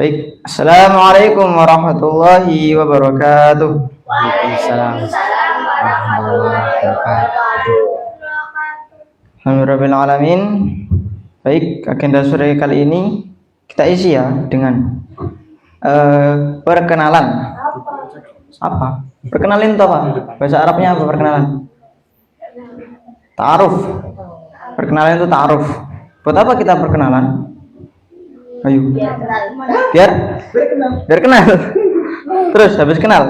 Baik, Assalamualaikum warahmatullahi wabarakatuh. Waalaikumsalam warahmatullahi wabarakatuh. Alhamdulillahirrahmanirrahim. Baik, agenda sore kali ini kita isi ya dengan perkenalan. Apa? Perkenalin itu apa? Bahasa Arabnya apa perkenalan? Ta'aruf. Perkenalan itu ta'aruf. Buat apa kita perkenalan? Ayo. Biar kenal. Terus habis kenal.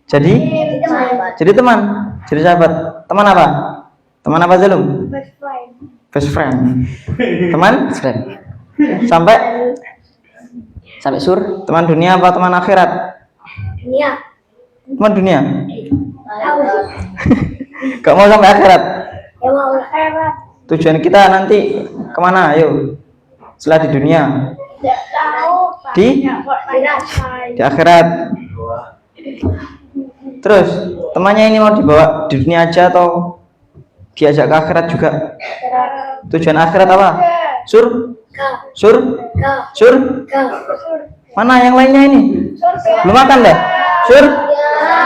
Jadi teman. Jadi sahabat. Teman apa? Teman apa Zalum? Best friend. Teman? Sampai sur. Teman dunia apa teman akhirat? Dunia. Teman dunia. Gak mau sampai akhirat. Ya mau akhirat. Tujuan kita nanti kemana? Ayo. Setelah di dunia. Tidak tahu. Di akhirat. Terus temannya ini mau dibawa di dunia aja atau diajak ke akhirat juga? Tujuan akhirat apa? Sur? Mana yang lainnya ini? Belum makan deh?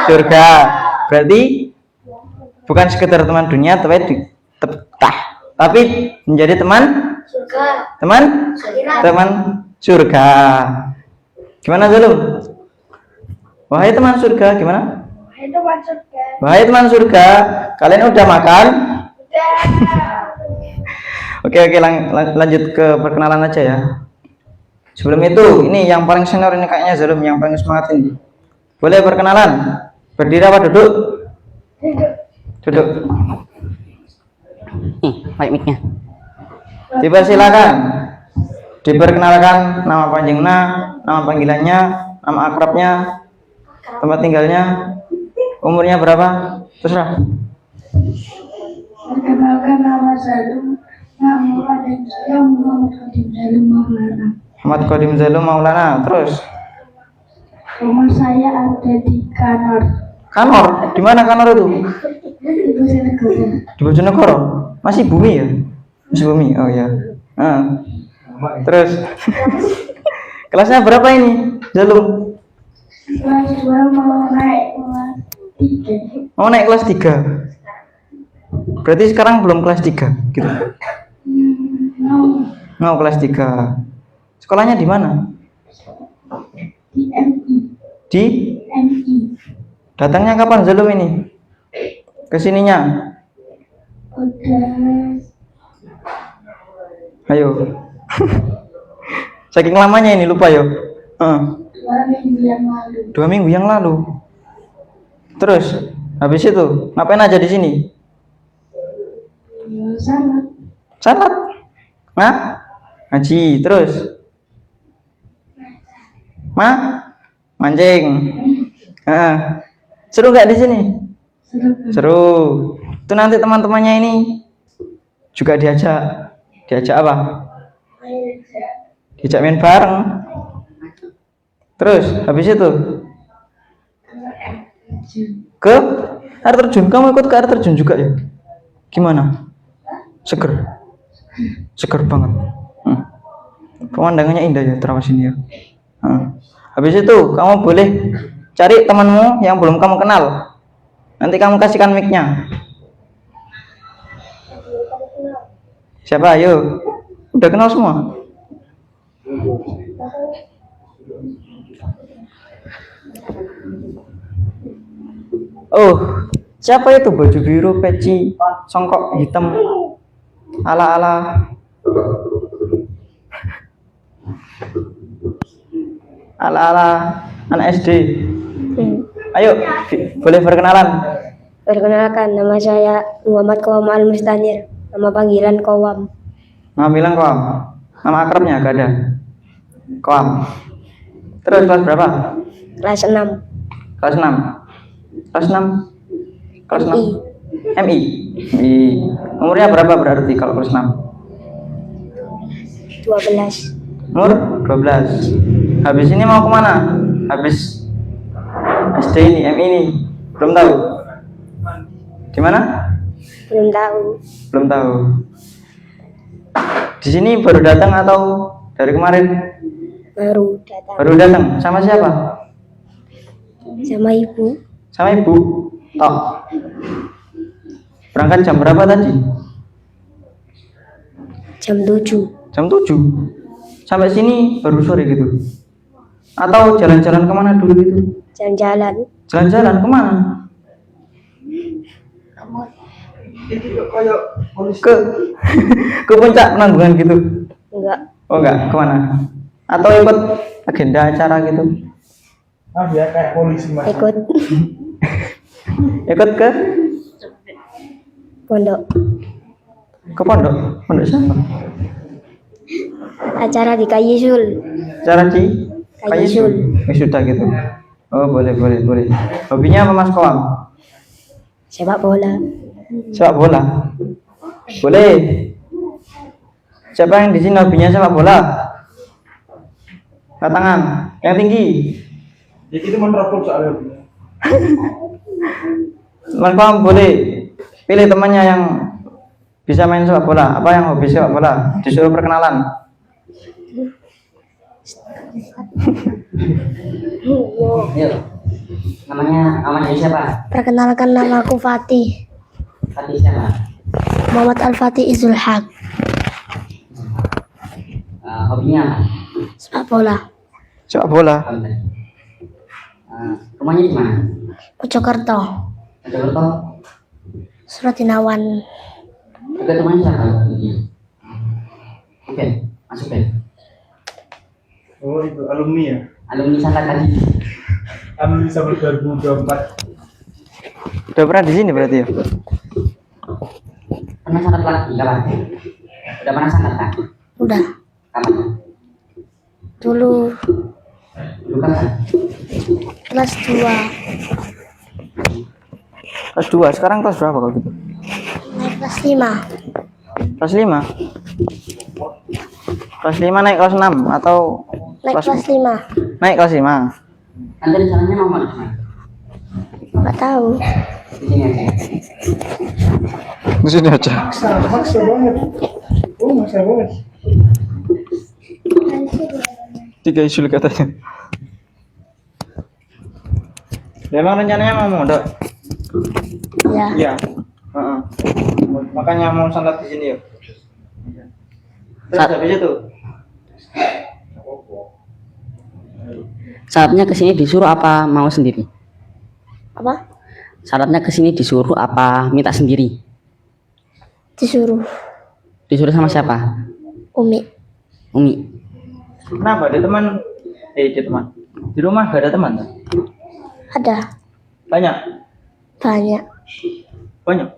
Surga. Berarti bukan sekedar teman dunia tapi menjadi teman surga. Gimana Zalum? Wahai teman surga, gimana? Wahai teman surga, kalian udah makan? Oke, lanjut ke perkenalan aja ya. Sebelum itu, ini yang paling senior ini kayaknya Zalum yang paling semangat ini. Boleh perkenalan? Berdiri apa duduk? Duduk. Baik mic-nya. Dipersilakan. Diperkenalkan nama panjangnya, nama panggilannya, nama akrabnya, tempat tinggalnya, umurnya berapa, terserah. Perkenalkan nama Zalum, nama panjang saya Muhammad Qadim Zalum Maulana. Muhammad Qadim Zalum Maulana. Terus? Rumah saya ada di Kanor. Kanor? Di mana Kanor itu? Di Bojonegoro. Di Bojonegoro? Masih bumi ya? Masih bumi. Oh ya. Terus? Kelasnya berapa ini, Zalum? Kelas 2 mau naik kelas 3. Mau naik kelas 3. Berarti sekarang belum kelas 3 gitu. Mau kelas 3. Sekolahnya di mana? Di MI. Di MI. Datangnya kapan Zalum ini? Kesininya? Udah Ayo. Saking lamanya ini lupa yo. 2 minggu yang lalu. 2 minggu yang lalu. Terus habis itu ngapain aja di sini? Salat. Ngaji. Terus? Mancing. Seru nggak di sini? Seru. Itu nanti teman-temannya ini juga diajak apa? Diajak main bareng. Terus habis itu ke air terjun. Kamu ikut ke air terjun juga ya? Gimana? Seger banget. Pemandangannya indah ya terawas ini ya. Habis itu kamu boleh cari temanmu yang belum kamu kenal. Nanti kamu kasihkan mic-nya. Siapa? Ayo. Udah kenal semua? Oh, siapa itu baju biru, peci, songkok hitam, ala-ala anak SD. Ayo, boleh perkenalan. Perkenalkan, nama saya Muhammad Qawam Al-Mustanir. Nama panggilan Qawam. Nama bilang Qawam. Nama akrabnya gak ada. Qawam. Terus kelas berapa? Kelas 6. Kelas 6. Kelas 6. Kelas 6. MI. Umurnya berapa berarti kalau kelas 6? 12. Umur 12. Habis ini mau kemana? Habis SD ini, MI ini. Belum tahu. Di mana? Belum tahu. Belum tahu. Di sini baru datang atau dari kemarin? baru datang Baru datang. Sama siapa? sama ibu Sama ibu. Tok. Berangkat jam berapa tadi? jam 7. Jam 7. Sampai sini baru sore gitu. Atau jalan-jalan kemana dulu gitu? Jalan-jalan Jalan-jalan kemana? Ke ke puncak Penanggungan gitu. enggak Oh enggak, kemana? Atau ikut agenda acara gitu? Ya kayak polisi mas. ikut Ikut ke pondok pondok? Pondok siapa? acara di Kayisul Acara di Kayisul Wisuda gitu. Oh boleh. Hobinya apa Mas Koam? sepak bola Sepak bola. Boleh. Siapa yang di sini hobinya sepak bola? Angkat tangan yang tinggi. Ya itu menerapkan soalnya. Mas Koam boleh pilih temannya yang bisa main sepak bola. Apa yang hobi sepak bola? Disuruh perkenalan. Yuk. Namanya siapa? perkenalkan namaku Fatih Fatih siapa? Muhammad Al-Fatih Izul Haq Hobinya apa? sepak bola Sepak bola. Rumahnya di mana? Mojokerto Mojokerto. Suratinawan Dekat rumahnya siapa? Oke, masuk Ben. Oh itu alumni ya. Alumni Santa tadi. Alumni sama 2024. Udah pernah di sini berarti ya? Pernah sangat lagi, kapan? Udah pernah sangat kan? udah Kapan? dulu Dulu kapan? kelas 2 Kelas 2, sekarang kelas berapa kalau gitu? naik kelas 5 Kelas 5? Kelas 5 naik kelas 6 atau naik kelas 5 naik kelas 5? Nanti rencananya mau mana? nggak tahu Di sini aja. Di sini aja. Maksa banget. Oh maksa banget. 3 isul katanya. Memang rencananya mau mondok? ya Iya. Heeh. Makanya mau sanlat di sini ya. Terus habis itu Syaratnya kesini disuruh apa mau sendiri? apa Syaratnya kesini disuruh apa minta sendiri? disuruh Disuruh sama siapa? Umi Umi. kenapa ada teman? Ada teman. Di rumah gak ada teman? Tak? ada Banyak. banyak Banyak.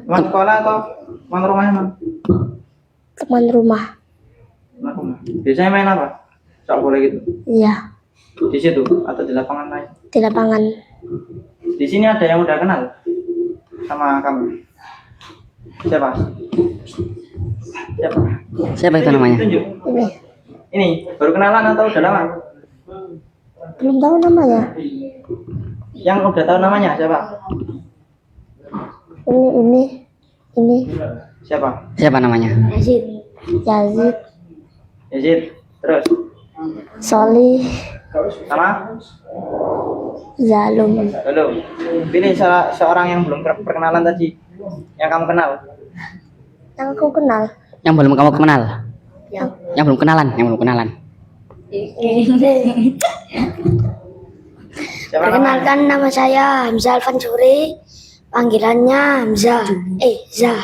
Teman sekolah atau teman rumah emang? teman rumah Teman rumah. Biasanya main apa? Sepak bola gitu. iya Di situ atau di lapangan lain? di lapangan Di sini ada yang udah kenal sama kamu? Siapa? Siapa? Siapa itu namanya? Tunjuk. ini Ini baru kenalan atau udah lama? belum tahu namanya Yang udah tahu namanya siapa? ini Siapa? Siapa namanya? Yazid Yazid. Terus Solih sama? Zalum Halo. Pilih seorang yang belum perkenalan tadi. Yang kamu kenal. yang aku kenal Yang belum kamu kenal? yang Yang belum kenalan? Yang belum kenalan? Siapa namanya? perkenalkan nama saya Hamzah Alfansuri panggilannya Hamzah Zah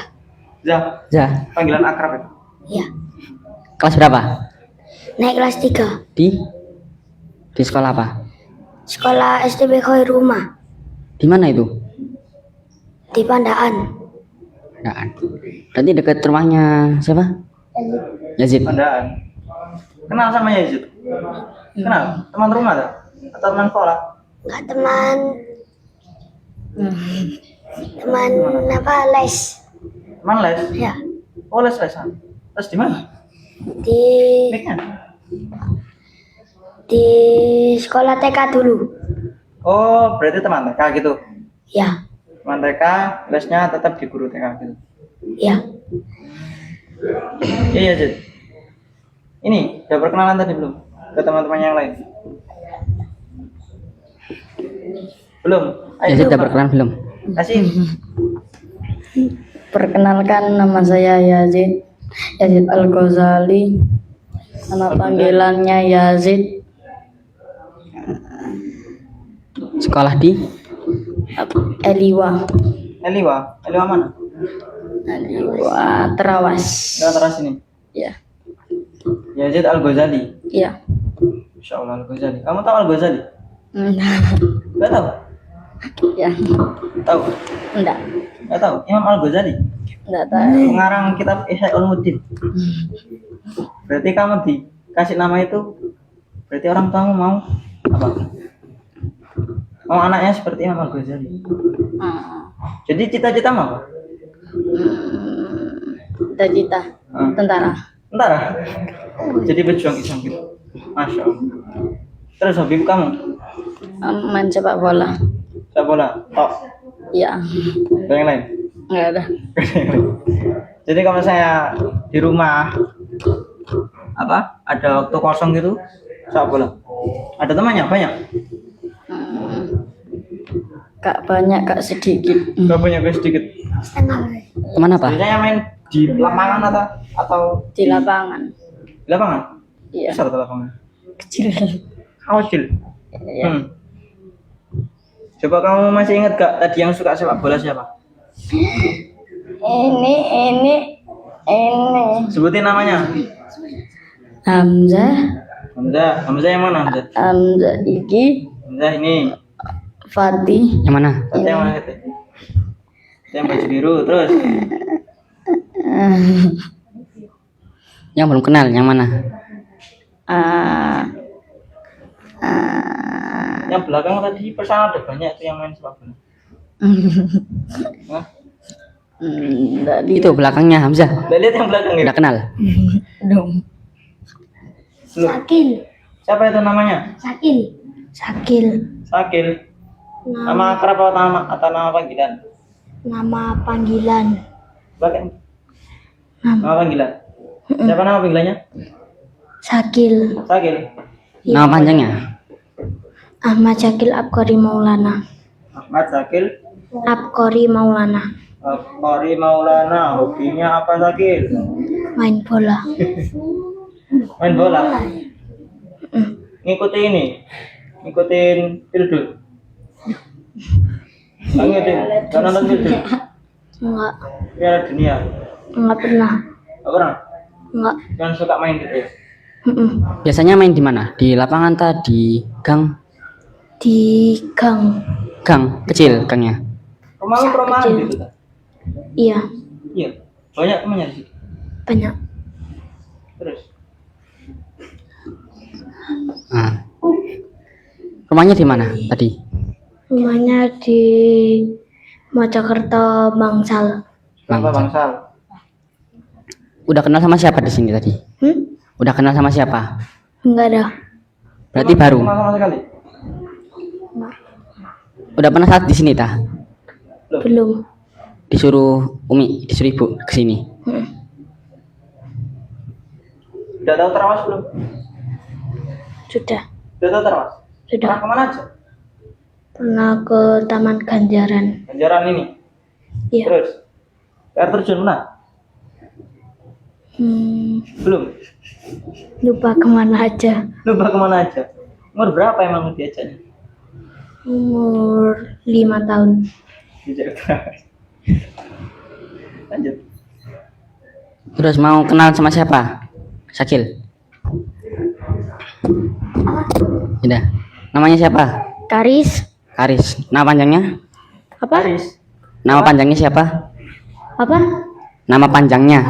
Zah. Zah. Panggilan akrab ya? ya Kelas berapa? naik kelas 3 Di sekolah apa? sekolah STB Khairumah Di mana itu? di Pandaan Pandaan. Berarti dekat rumahnya siapa? Yazid. Pandaan. Kenal sama Yazid? Kenal? Teman rumah tak? Atau teman sekolah? nggak teman apa les Teman les? ya Oh les-lesan. Les di mana? di Mic-nya? di sekolah TK dulu Oh berarti teman TK gitu? ya Teman TK, lesnya tetap di guru TK gitu? ya Iya Yazid. Ini udah perkenalan tadi belum ke teman-teman yang lain? Belum. Ayo, Yazid udah Pak. berkenalan belum? Kasih. Perkenalkan, nama saya Yazid Al-Ghazali. Nama panggilannya Yazid. Sekolah di Eliwa. Eliwa mana? Eliwa Terawas. Jangan teras ini. Ya, Yazid Al-Ghazali. ya. Insya Allah Al-Ghazali. Kamu tahu Al-Ghazali? Gak tahu? Ya, Tahu? enggak. Gak tahu? Imam Al-Ghazali. Enggak tahu. Pengarang kitab Ihya Ulumuddin. Berarti kamu dikasih nama itu, berarti orang tahu mau apa? Mau anaknya seperti Imam Al-Ghazali. Jadi cita-cita mau apa? Cita-cita tentara. Tentara. Jadi pejuang Islam gitu. Masya Allah. Terus hobi kamu? Main sepak bola. Sepak bola. Tok. Ya, Ada yang lain? enggak ada. Jadi kalau saya di rumah apa? Ada waktu kosong gitu, sepak bola. Ada temannya banyak? Kak banyak, kak sedikit. Gak banyak, gak sedikit. teman apa? Biasanya main di lapangan atau Di lapangan. di lapangan? Iya, Besar tuh lapangan. kecil. Kecil. Ya. Coba kamu masih ingat gak tadi yang suka sepak bola siapa? Ini. Sebutin namanya. Hamzah. Hamzah yang mana Hamzah? Hamzah iki. Hamzah ini. Fatih. Yang mana? Hamzah yang mana itu? Yang baju biru terus. Yang belum kenal, yang mana? Yang belakang tadi persana ada banyak tuh yang main sepak bola. Hah? Itu belakangnya Hamzah. Udah lihat yang belakang Udah ya? kenal. Belum. Sakil. Siapa itu namanya? Sakil. Sakil. Nama akrab atau nama panggilan? Nama panggilan. Belakang. Nama panggilan. Siapa nama panggilannya? Sakil. Sakil. Nama panjangnya? Ahmad Sakil Abqari Maulana. Ahmad Sakil. Abqari Maulana. Abqari Maulana. Hobinya apa Sakil? Main bola. Main bola. Ngikutin Pildul. Nggak nonton Pildul. Enggak. Piala Dunia. Enggak pernah. Nggak pernah. Enggak. Yang suka main gitu ya. Biasanya main di mana? Di lapangan tadi, gang? Di gang. Gang kecil gangnya. Perumahan Kecil. gitu kan? Iya, Iya. Banyak temannya di situ. banyak. Terus. Nah. Rumahnya di mana tadi? Rumahnya di Mojokerto Bangsal. Bangsa Bangsal. Udah kenal sama siapa di sini tadi? Udah kenal sama siapa? Enggak ada. Berarti baru. Kenal sama sekali. Udah pernah saat di sini tah? Belum. Disuruh disuruh ibu ke sini. Udah tahu Terawas belum? Sudah. Udah tahu Terawas? Sudah. Pernah kemana aja? Pernah ke Taman Ganjaran. Ganjaran ini. Iya. Terus. Air terjun pernah? Belum. Lupa kemana aja. Lupa kemana aja. Umur berapa emang diajaknya? Umur 5 tahun. Diajak Terawas. Lanjut. Terus mau kenal sama siapa? Sakil. Udah. Namanya siapa? Karis. Karis. Nama panjangnya? Apa? Aris. Nama panjangnya siapa? Apa? Nama panjangnya.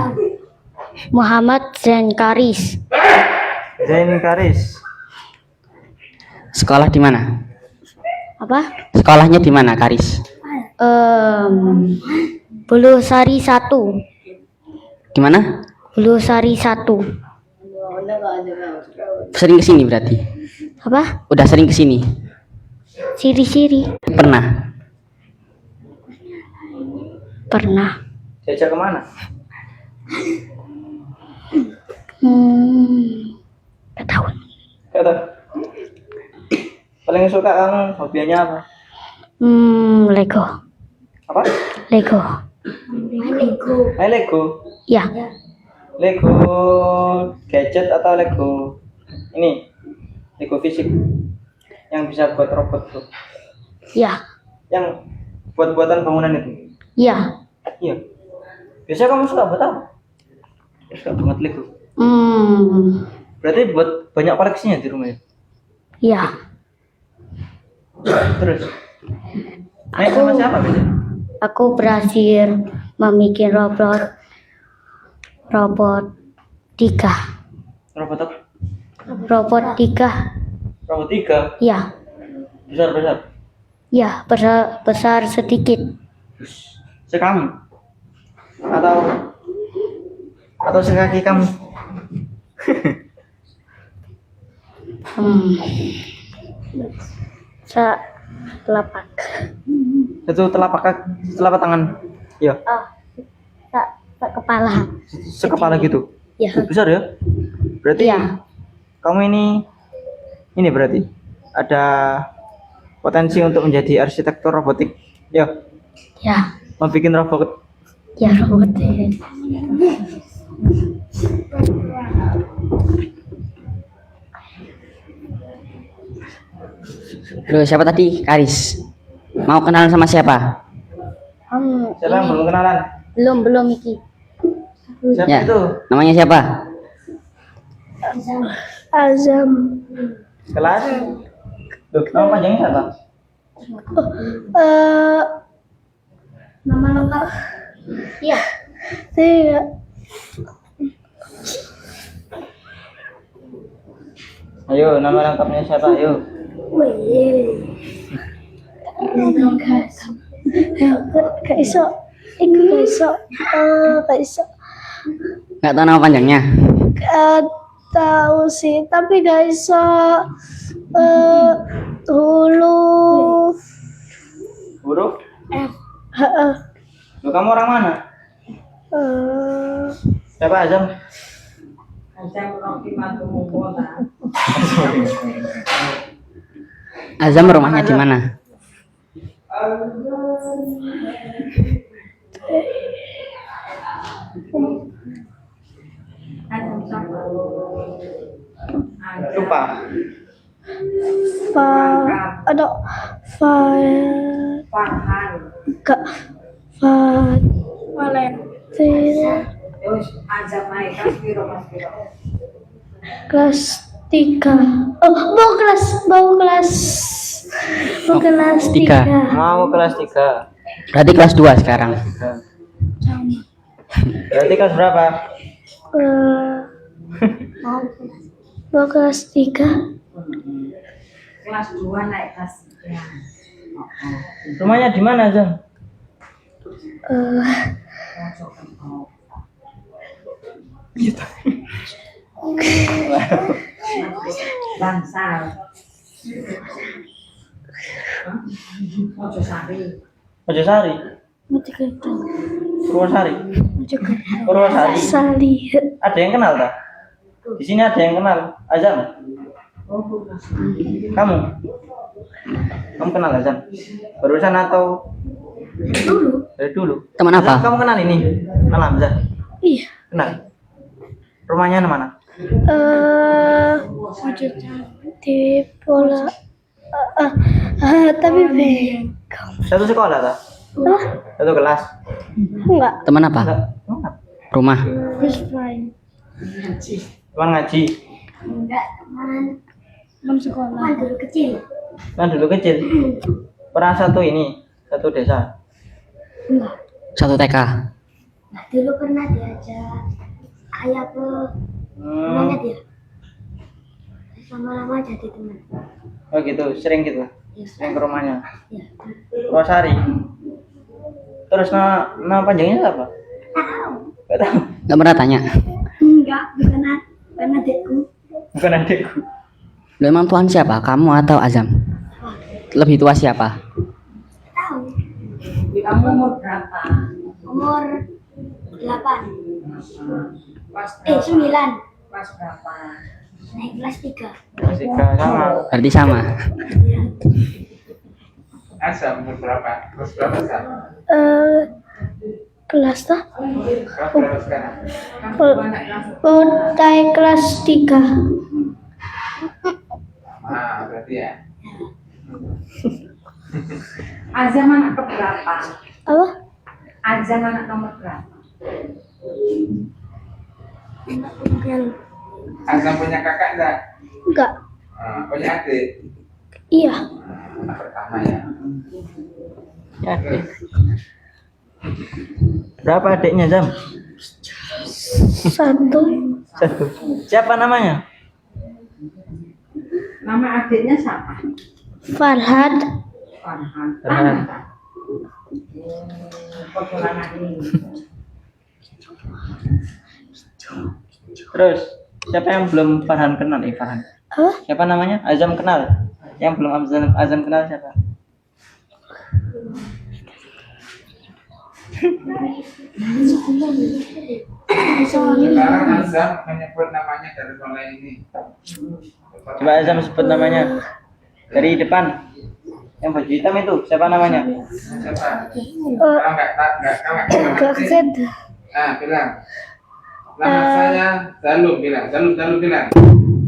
Muhammad Zain Karis. Zain Karis. Sekolah di mana? Apa? Sekolahnya di mana, Karis? Bulusari 1. Di mana? Bulusari 1. Sering kesini berarti. Apa? Udah sering kesini. Siri-siri. Pernah. Pernah. Diajak kemana? paling suka kamu hobinya apa? Lego. Apa? Lego. Main Lego. Ya. Lego gadget atau Lego ini? Lego fisik yang bisa buat robot tuh. Ya. Yang buat-buatan bangunan itu. Ya. Iya. Biasanya kamu suka buat apa? Suka banget Lego. Berarti buat banyak koleksinya di rumah ya? Ya. Terus? Main sama siapa biasanya? Aku berhasil membuat robot 3. Robot apa? Robot 3. Robot 3? Ya. Besar-besar? Ya, besar sedikit. Sekamu? Atau sekaki kamu? Telapak. Satu telapak tangan. Iya. Tak kepala. Sekepala gitu. Ya. Besar ya? Berarti Iya. kamu ini berarti ada potensi untuk menjadi arsitektur robotik. Ya, Ya. mau bikin robot. Ya, robot. Terus siapa tadi? Karis. Mau kenalan sama siapa? Siapa yang belum kenalan? Belum Iki. Siapa Ya. itu? Namanya siapa? Azam. Kelas? Loh, nama panjangnya siapa? Nama lengkap. Iya. Tidak. Ayo, nama lengkapnya siapa? Ayo. Kak Iso. Kak Iso. Kak Iso. Nggak tahu nama panjangnya. Tahu sih, tapi gak iso. Huruf. Huruf? Heeh. Loh, kamu orang mana? Siapa Azam? Azam rumahnya di mana? Lupa. Ada Kak Valentina kelas 3. Mau kelas 3. Mau kelas 3. Berarti kelas 2 sekarang. Berarti kelas berapa? Mau kelas 3. Kelas 2 naik kelas 3. Rumahnya di mana, Azam? Bangsal. Mojosari. Mojosari. Purwosari. Purwosari. Sali. Ada yang kenal tak? Di sini ada yang kenal Azam? Kamu kenal Azam? Barusan atau dari dulu? Teman apa? Azam, kamu kenal ini? Kenal Hamzah? Iya. Kenal? Rumahnya mana? Di pola. Tapi Satu sekolah tak? Satu kelas? enggak. Teman apa? Enggak. Rumah. Best friend. Teman ngaji? Teman sekolah. Dulu kecil. Kan dulu kecil? Pernah satu desa? Enggak. Satu TK. Nah, dulu pernah diajak ayah ke rumahnya dia. Lama-lama jadi teman. Oh gitu, sering gitu? Ya. Sering ke rumahnya? Ya. Purwosari? Terus nama panjangnya apa? Gak tahu. Nggak pernah tanya. Enggak, bukan adikku. Bukan adikku. Lu emang tuan siapa? Kamu atau Azam? Lebih tua siapa? Tahu. Kamu umur berapa? Umur 8. Kelas berapa? 9. Kelas berapa? Naik kelas 3. Kelas 3 sama. Berarti sama. Azam umur berapa? Kelas berapa sekarang? Kelas tuh Kelas berapa sekarang? naik kelas 3. Ah, berarti ya. Azam anak keberapa? Apa? Azam anak nomor berapa? Azam punya kakak enggak? Enggak. Punya adik? Iya. Anak pertama ya. Ya, adik. Berapa adiknya, Zam? 1. 1. Siapa namanya? Nama adiknya siapa? Farhad. Farhan. Farhan. Foto anak ini. Terus siapa yang belum Farhan kenal? Farhan. Apa? Siapa namanya? Azam kenal. Yang belum Azam kenal siapa? Sekarang Azam menyebut namanya dari mulai ini. Coba Azam sebut namanya. Dari depan. Yang baju hitam itu siapa namanya? Siapa? Kalau enggak Kakek. Nah, bilang. Nama saya Zalum bilang. Zalum bilang.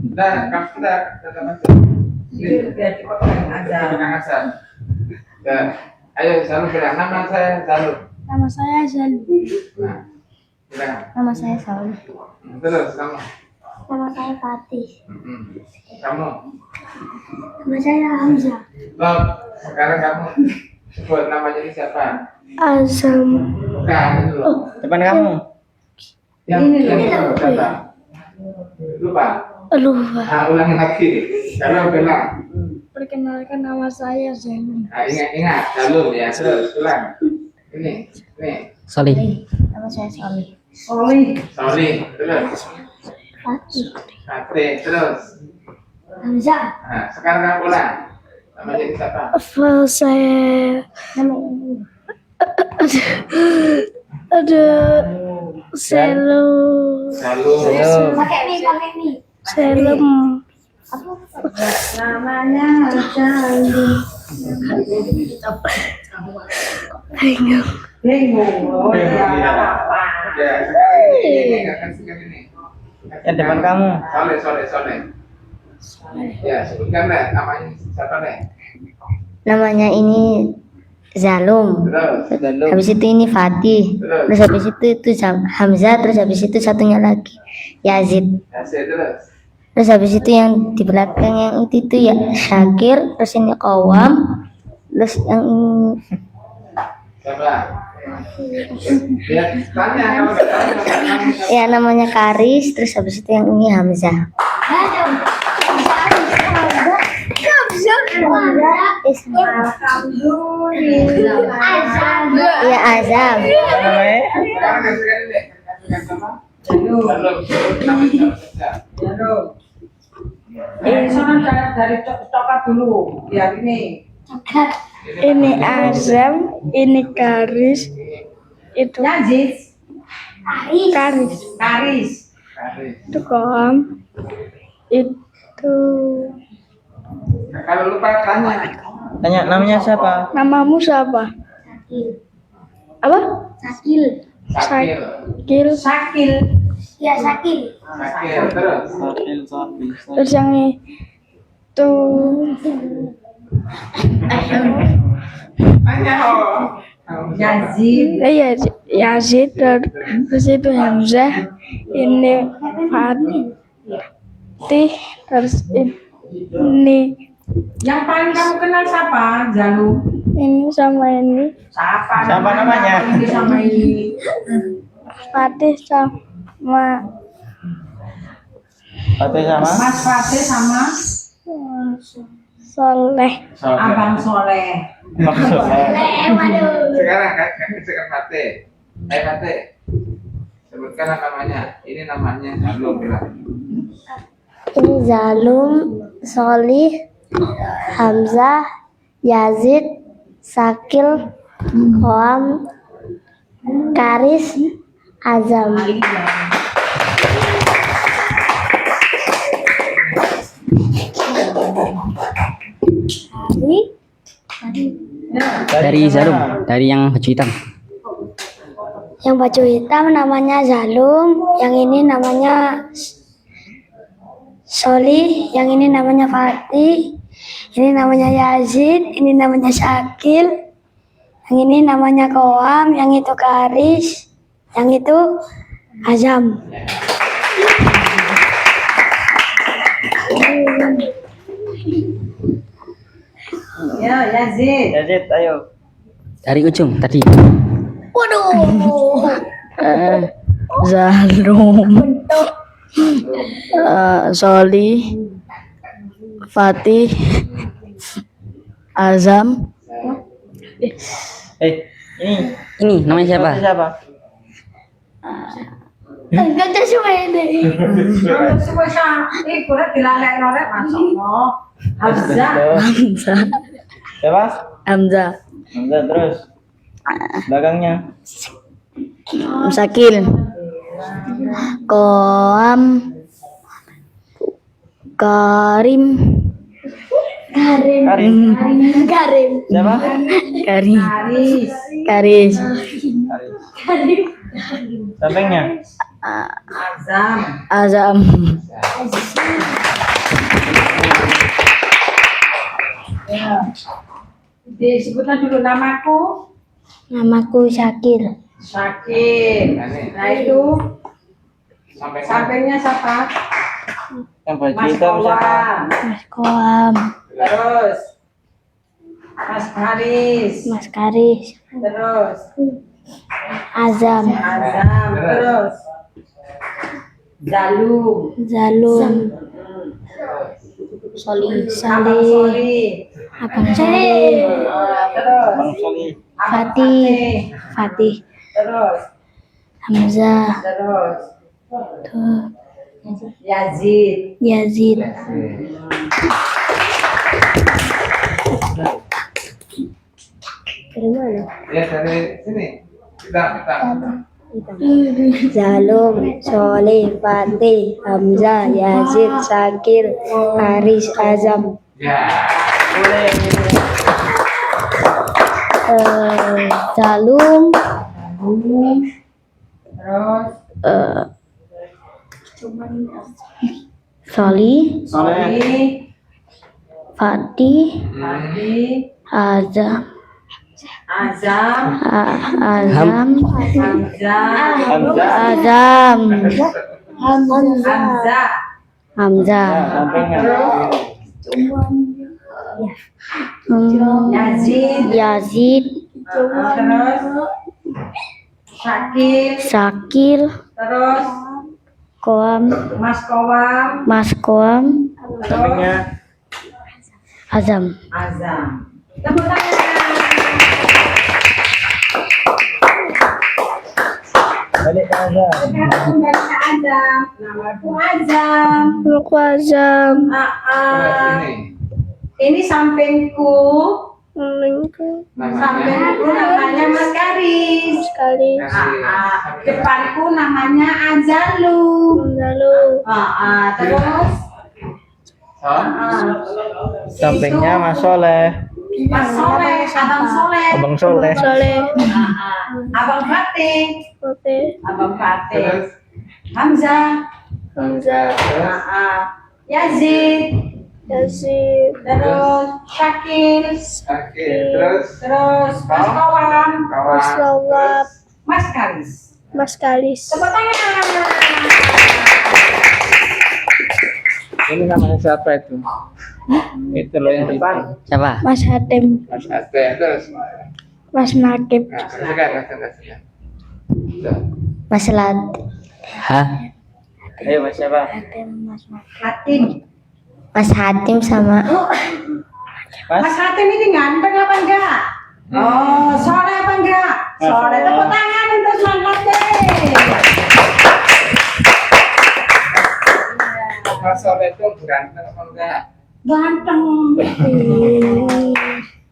Udah, kamu sudah kata masuk. Itu biar dipotong Azam. Bilang Azam. Udah. Ayo Zalum bilang. Nama saya Zalum. Nama saya Zalum. Nah, bilang. Nama saya Saul. Terus kamu. Nama saya Fatih. Kamu. Nama saya Hamzah. Loh, sekarang kamu sebut namanya ini siapa? Azam. Bukan, itu loh. Depan kamu. Yang siapa? Lupa. Lupa. Nah, ulangi lagi. Kalau bilang. Perkenalkan nama saya Zalum. Nah, ingat, Zalum ya. Terus ulang. Ini. Solih. Nama saya Solih. Sorry. Terus. Fatih. Fatih. Terus. Hamzah. Nah, sekarang kamu ulang. Namanya ini siapa? Saya ada Selum. Zalum. Pakai mie. Selum. Namanya Azam. Bingung. Oh ya, nggak apa-apa. Ya, sekarang ini akan sekarang ini. Yang depan kamu. Soleh. Ya, sebutkan deh namanya siapa deh? Namanya ini Zalum. Terus. Habis itu ini Fatih. Terus habis itu Hamzah. Terus habis itu satunya lagi Yazid. Terus. Terus habis itu yang di belakang yang itu ya Syakir. Terus ini Qawam. Terus yang ini Siapa? Ya, tanya kalau nggak tanya. ya namanya Karis. Terus habis itu yang ini Hamzah. Ya Azam. Apa namanya? Sekarang kasihkan ini. Zalum. Namanya siapa? Soalnya dari coklat dulu. Biar ini. Ini Azam, ini Karis, itu Yazid. Karis, Karis. itu Qawam, itu Kalau lupa tanya. Tanya namanya siapa? namamu siapa? Apa? Sakil. Sakil. Ya Sakil. Sakil. Terus. Terus yang itu Tanya Yazid. ya Yazid. Terus itu Hamzah. Ini Fatih. Terus ini Yang paling kamu kenal siapa? Zalum. ini sama ini Siapa namanya? Ini sama ini. Fatih sama Fatih sama? Mas Fatih sama Soleh. Abang Soleh. Maksudnya. Sekarang sekarang Fatih. Fatih. Sebutkan namanya. Ini namanya Zalum bilang. Ini Zalum, Solih, Hamzah, Yazid, Sakil, Qawam, Karis, Azam. Dari Zalum, dari yang baju hitam. Yang baju hitam namanya Zalum, yang ini namanya Soli, yang ini namanya Fatih, ini namanya Yazid, ini namanya Syakil, yang ini namanya Koam, yang itu Karis, yang itu Azam. Ya, Yazid. Yazid, ayo. Dari ujung tadi. Zalum, Soli, Fatih, Azam, Ini Ini namanya siapa? siapa? Enggak ada semua ini. Semua iku rek dilalekno rek masyaallah. Hamzah. Hamzah, Siapa? Hamzah, Hamzah, terus belakangnya. Syakil, Koam, Karim, Karim. Karim. Siapa? Karim, Haris. Karis, Sampingnya. Azam. Azam, Disebutkan dulu namaku. Namaku Syakir. Syakir. Nah itu sampingnya siapa? Yang baju Mas hitam siapa? Koam. Mas Koam, Terus Mas Haris. Mas Karis, Terus Azam, Azam. Terus Zalum. Zalum, Abang Salih, Soli. Abang Salih, Terus Bang Soli. Abang Fatih, Fatih, Terus Hamzah, Terus tuh, Yazid. Yazid. Dari mana? Ya dari sini. Kita. Zalum, Soleh, Fatih, Hamzah, Yazid, Syakir, Haris, Azam. Ya. Zalum, Terus Solih, Soli. Fatih, Fatih. Azam, Azam. Azam, Hamzah. Azam, Hamzah. Hamzah, Sampingnya. Yazid. Yazid, Terus Syakir. Syakir, Terus Koam, Mas Koam. Mas Koam, Sampingnya. Azam. Azam. Tepuk tangan. Balik ke Azam. Sekarang kembali ke Azam. Namaku Azam. Aku Azam. Ini sampingku. Namanya. Sampingku namanya Mas Karis. Sekali. Depanku namanya Azalum. Lalu Terus Sampingnya Mas Soleh. Mas Soleh, Abang Soleh. Abang Soleh. Soleh. Abang Fatih. Oke. Abang Fatih. Terus. Hamzah. Hamzah. Yazid. Yazid. Terus Syakir. Oke. Terus. Terus Mas Koam. Kawan. Selamat. Mas Karis. Mas Kalis. Tepuk tangan. Ini namanya siapa itu? Itu loh yang depan. Siapa? Mas Hatem. Mas Ate. Terus. Mas Nakib. Nah, kasihkan. Mas Lat. Hah? Ayo Mas siapa? Hatim. Mas Hatim sama Mas. Mas Hatim ini ganteng apa enggak? Oh, soleh apa enggak? Soleh. Tepuk tangan untuk Mas Hatim. Mas Soleh itu ganteng apa enggak? Ganteng.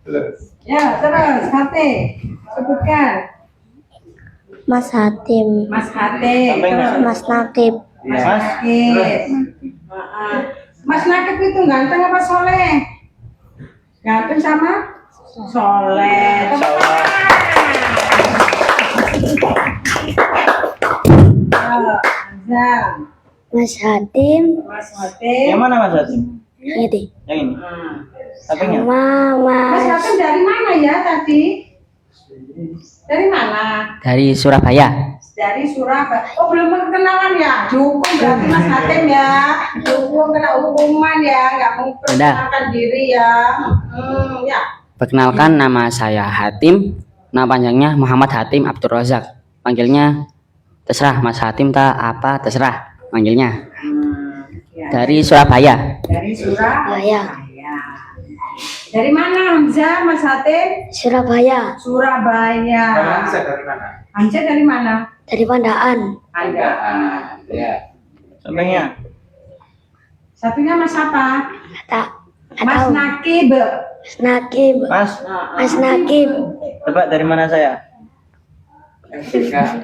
Terus. Ya, terus Hatim. Sebutkan. Mas Hatim. Mas Hatim. Sampingnya. Terus Mas Nakib. Mas Mas. Nakib. Mas Nakib itu ganteng apa soleh? Ganteng sama Soleh. Tepuk tangan. Ayo, Azam. Mas Hatim. Mas Hatim. Yang mana Mas Hatim? Ini. Yang ini. Hmm. Sampingnya. Mas Mas. Hatim dari mana ya tadi? Dari mana? Dari Surabaya. Dari Surabaya. Oh, belum perkenalan ya? Dihukum berarti Mas Hatim ya. Dihukum kena hukuman ya, nggak mau perkenalkan diri ya. Ya. Perkenalkan, nama saya Hatim. Nama panjangnya Muhammad Hatim Abdul Razak. Panggilnya terserah Mas Hatim tak apa terserah panggilnya. Ya. Dari Surabaya. Dari Surabaya. Surabaya. Dari mana Hamzah, Mas Hatim? Surabaya. Surabaya. Kalau Hamzah dari mana? Hamzah dari mana? Dari Pandaan. Anda. Ya. Sampingnya. Satunya Mas apa? Tak. Mas Tahu. Nakib. Mas Nakib. Mas, Mas Nakib. tebak dari mana saya? Tiga.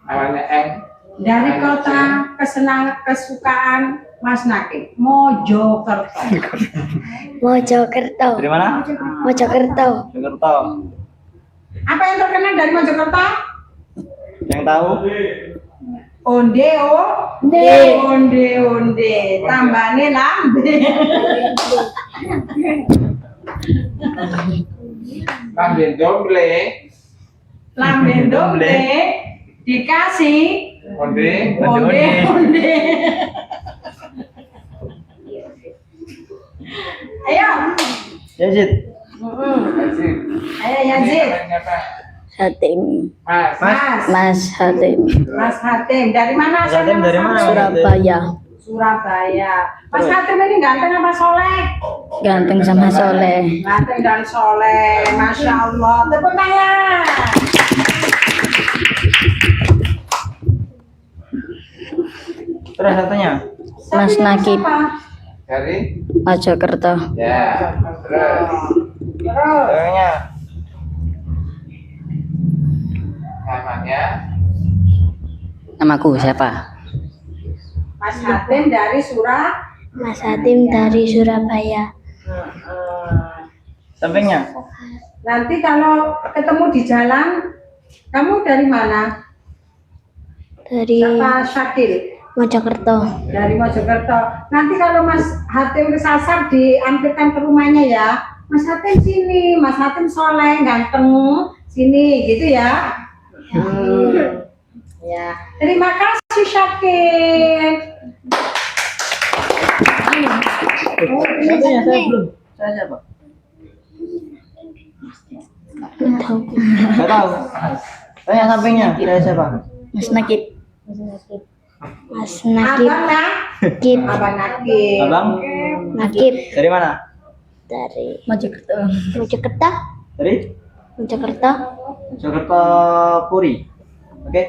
Awalnya N. Dari kota kesukaan Mas Nakib, Mojokerto. Mojokerto. Dari mana? Mojokerto. Jakarta. Apa yang terkenal dari Mojokerto? Yang tahu? Onde, onde. Tambahnya lambe. Lambe doble. Lambe doble dikasih Onde. onde. Ayo. Yazid. Yazid. Ayo Yazid. Namanya apa? Hatim. Mas. Mas Hatim. Mas Hatim. Dari mana? Mas Hatim dari mana? Surabaya. Surabaya. Mas Hatim ini ganteng apa soleh? Ganteng sama soleh. Ganteng dan soleh. Masya Allah. Tepuk tangan. Terus satunya. Mas Satunya Nakib. siapa? Dari. Mojokerto. Ya. Terus. Terus. Sampingnya. Namanya. Namaku siapa? Mas Hatim dari Mas Hatim dari Surabaya. Sampingnya. Nanti kalau ketemu di jalan, kamu dari mana? Dari Siapa Syakil? Mojokerto. Dari Mojokerto. Nanti kalau Mas Hatim kesasar diantarkan ke rumahnya ya. Mas Hatim sini, Mas Hatim soleh, ganteng, sini gitu ya. Ya, terima kasih Syakil. Satunya saya belum. Saya siapa? Gak tahu. Tanya sampingnya. Saya siapa? Mas Nakib. Mas Nakib. Abang Nakib. Abang Nakib. Abang. Nakib Dari mana? dari Mojokerto. Mojokerto. Dari Mojokerto. Jakarta Puri. Oke.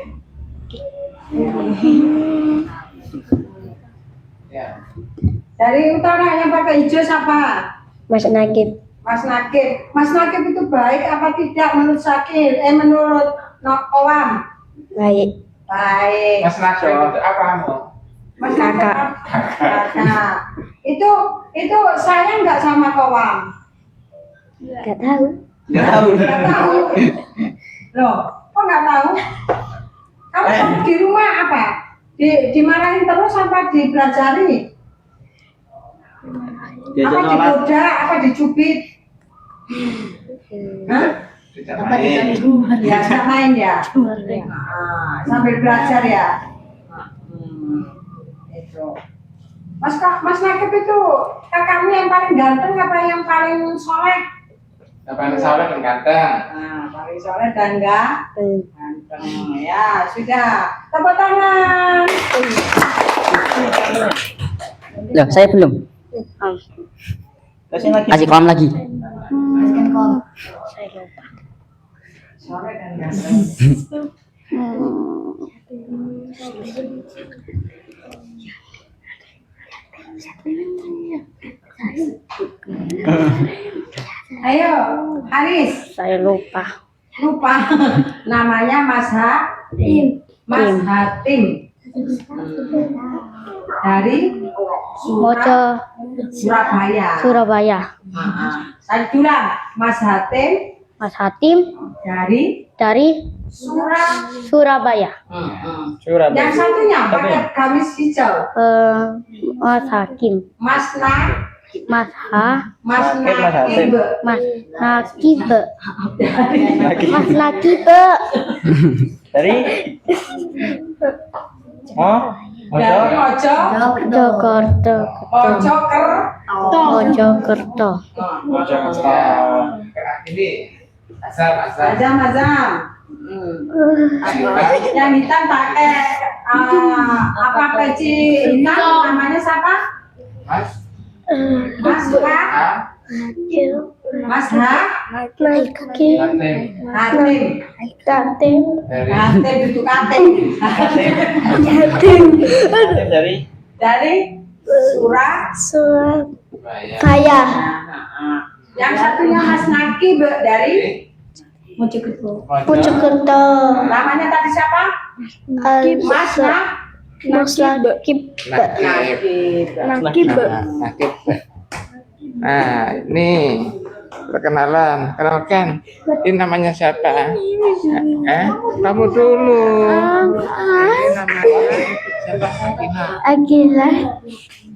Ya. Dari utara yang pakai hijau siapa? Mas Nakib. Mas Nakib. Mas Nakib itu baik apa tidak menurut Syakil? Menurut Nokoam? Baik. Baik. Mas Nakib itu apa kamu? Mas Kakak. Itu sayang nggak sama Kowam? Gak tahu. Gak tahu. Nggak tahu. Loh, kok nggak tahu? Kamu di rumah apa? Dimarahin terus apa dipelajari? Diajak Apa sholat. digoda? Apa dicubit? Hah? Tidak main. Ya, tidak main ya. Sambil belajar ya. Itu. Mas Nakib itu kakakmu yang paling ganteng apa yang paling soleh? Yang paling soleh dan ganteng. Paling soleh dan ganteng. Ya, sudah. Tepuk tangan. Loh, saya belum. Kasih lagi. Kasih kolam lagi. Soleh dan ganteng. Ayo, Haris. Saya lupa. Lupa. Namanya Mas Hatim. Mas Hatim. Dari Mojo Surabaya. Surabaya. Saya ulang, Mas Hatim Mas Hatim dari Surabaya. Surabaya. Yang satunya pakai gamis hijau. Mas Hakim. Mas Mas Ha. Mas Hatim. Mas Nakibe. Mas Nakibe. Dari dari Jogokerto. Mojokerto. Ini asal. Azam. Yang hitam pakai apa peci hitam namanya siapa? Mas Mas Ha. Mas Ha. Hatim Hatim. dari Hatim itu Katim. Dari Surabaya. Yang satunya Mas Naki dari Mojokerto. namanya tadi siapa? Mas Nakib. Nah, ini perkenalan. Kenalkan, ini namanya siapa? Kamu dulu. Ini namanya siapa? Agila.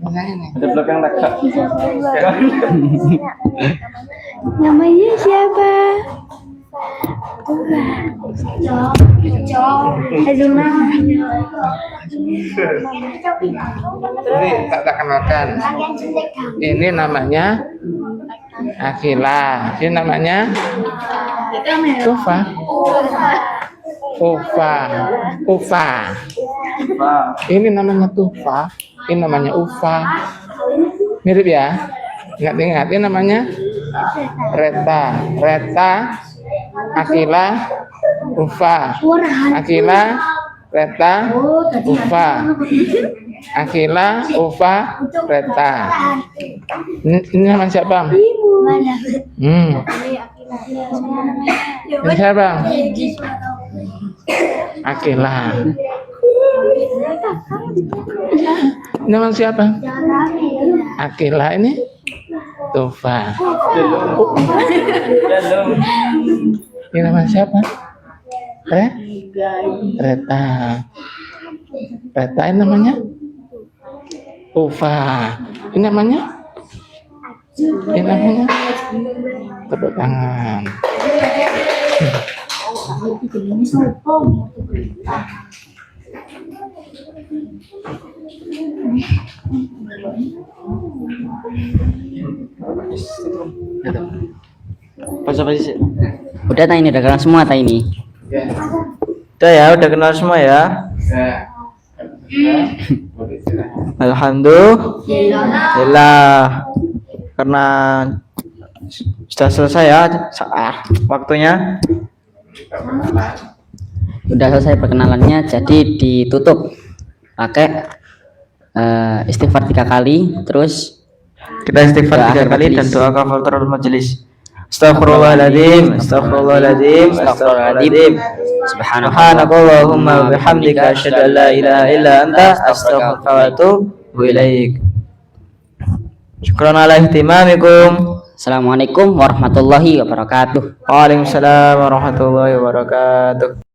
Ini. di belakang tak. Namanya siapa? Ini tak kenalkan. Ini namanya Akila. Ini namanya Ufa. Ini namanya Tufa. Ini namanya Ufa. Mirip ya? Ingat-ingat. Ini namanya Reta. Akila, Ufa. Akila, Reta, Ufa. Akila, Ufa, Reta. Ini nama siapa? Ini siapa? Akila. Nama siapa? Akila ini Tufa. Ini nama siapa? Reta. Reta ini namanya Ufa. Ini namanya? Ini namanya? Tepuk tangan. Apa sih? Udah tak ini, udah kenal semua tak ini. Udah ya, udah kenal semua ya. Alhamdulillah. Karena sudah selesai ya waktunya. Udah selesai perkenalannya, jadi ditutup pakai istighfar 3 kali, terus Kita istighfar doa 3 akhir kali dan majelis. doa kafaratul majelis. Astaghfirullahaladzim, astaghfirullahaladzim, astaghfirullahaladzim. Subhanakallahumma wa bihamdika asyhadu an la ilaha illa anta astaghfiruka wa atubu ilaik. Syukran ala ihtimamikum. Assalamualaikum warahmatullahi wabarakatuh. Waalaikumsalam warahmatullahi wabarakatuh.